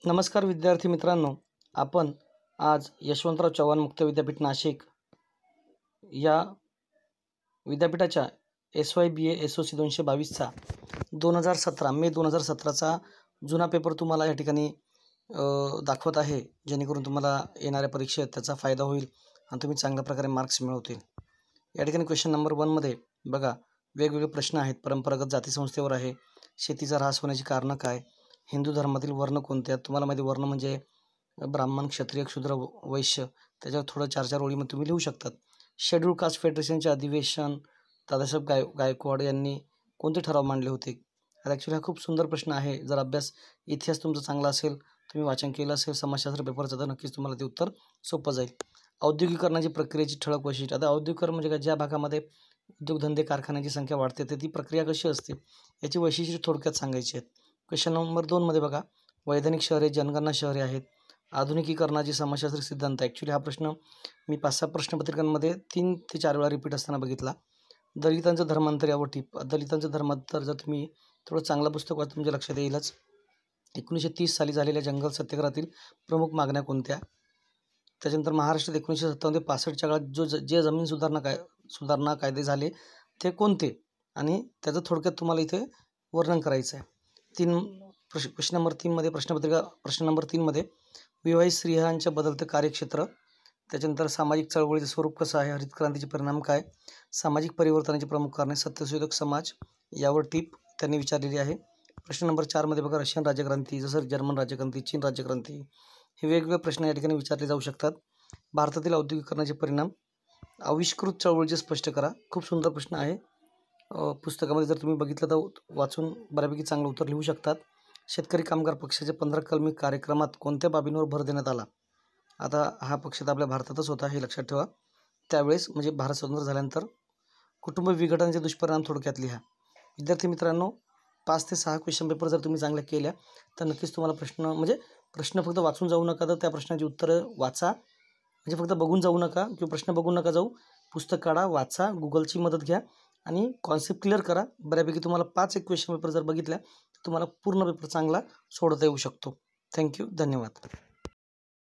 नमस्कार विद्यार्थी मित्रांनो, आपण आज यशवंतराव चव्हाण मुक्त विद्यापीठ नाशिक या विद्यापीठाच्या SYBA SOC 222चा 2017 मे 2017चा जुना पेपर तुम्हाला या ठिकाणी दाखवत आहे, जेणेकरून तुम्हाला येणाऱ्या परीक्षेत त्याचा फायदा होईल आणि तुम्ही चांगल्या प्रकारे मार्क्स मिळवतील। या ठिकाणी क्वेश्चन नंबर 1 मध्ये बघा, वेगवेगळे प्रश्न आहेत। परंपरागत जाती संस्थेवर आहे, शेतीचा ऱ्हास होण्याची कारणं काय, हिंदू धर्मातील वर्ण कोणते आहेत। तुम्हाला माहिती वर्ण म्हणजे ब्राह्मण, क्षत्रिय, शूद्र, वैश्य, त्याच्यावर थोडं 4-4 ओळीमध्ये तुम्ही लिहू शकतात। शेड्यूल कास्ट फेडरेशनचे अधिवेशन दादासाहेब गायकवाड यांनी कोणते ठराव मांडले होते। आता ॲक्च्युली हा खूप सुंदर प्रश्न आहे। जर अभ्यास इतिहास तुमचा चांगला असेल, तुम्ही वाचन केलं असेल समाजशास्त्र पेपरचं, तर नक्कीच तुम्हाला ते उत्तर सोपं जाईल। औद्योगिकरणाची प्रक्रियेची ठळक वैशिष्ट्ये। आता औद्योगिकरण म्हणजे काय, ज्या भागामध्ये उद्योगधंदे कारखान्याची संख्या वाढते तर ती प्रक्रिया कशी असते याची वैशिष्ट्ये थोडक्यात सांगायची आहेत। क्वेश्चन नंबर 2 मध्ये बघा, वैधानिक शहरे जनगणना शहरे आहेत। आधुनिकीकरणाची समाजशास्त्रीय सिद्धांत। ॲक्च्युली हा प्रश्न मी 5-6 प्रश्नपत्रिकांमध्ये 3 ते 4 वेळा रिपीट असताना बघितला। दलितांचं धर्मांतर यावर टिप। दलितांचं धर्मांतर जर तुम्ही थोडं चांगलं पुस्तक वाचून तुमच्या लक्षात येईलच। 1930 साली झालेल्या जंगल सत्याग्रहातील प्रमुख मागण्या कोणत्या। त्याच्यानंतर महाराष्ट्रात 1957 ते 65च्या काळात जे जमीन सुधारणा कायदे झाले ते कोणते आणि त्याचं थोडक्यात तुम्हाला इथे वर्णन करायचं आहे। क्वेश्चन नंबर 3 मध्ये प्रश्न नंबर 3 मध्ये विवाहित स्त्रियांच्या बदलते कार्यक्षेत्र। त्याच्यानंतर सामाजिक चळवळीचं स्वरूप कसं आहे, हरित क्रांतीचे परिणाम काय, सामाजिक परिवर्तनाची प्रमुख कारणे, सत्यशोधक समाज यावर टीप त्यांनी विचारलेली आहे। प्रश्न नंबर 4 मध्ये बघा, रशियन राज्यक्रांती, जसं जर्मन राज्यक्रांती, चीन राज्यक्रांती, हे वेगवेगळे प्रश्न या ठिकाणी विचारले जाऊ शकतात। भारतातील औद्योगिकरणाचे परिणाम, आविष्कृत चळवळीचे स्पष्ट करा। खूप सुंदर प्रश्न आहे। पुस्तकामध्ये जर तुम्ही बघितलं तर वाचून बऱ्यापैकी चांगलं उत्तर लिहू शकतात। शेतकरी कामगार पक्षाच्या 15 कलमी कार्यक्रमात कोणत्या बाबींवर भर देण्यात आला। आता हा पक्ष तर आपल्या भारतातच होता, हे लक्षात ठेवा। त्यावेळेस म्हणजे भारत स्वतंत्र झाल्यानंतर कुटुंब विघटनाचे दुष्परिणाम थोडक्यात लिहा। विद्यार्थी मित्रांनो, 5 ते 6 क्वेश्चन पेपर जर तुम्ही चांगल्या केल्या तर नक्कीच तुम्हाला प्रश्न फक्त वाचून जाऊ नका, तर त्या प्रश्नाची उत्तरं वाचा। म्हणजे फक्त बघून जाऊ नका किंवा प्रश्न बघून नका जाऊ, पुस्तक काढा, वाचा, गुगलची मदत घ्या आणि कॉन्सेप्ट क्लिअर करा। बऱ्यापैकी तुम्हाला 5 एक क्वेश्चन पेपर जर बघितल्या तर तुम्हाला पूर्ण पेपर चांगला सोडवता येऊ शकतो। थँक्यू, धन्यवाद।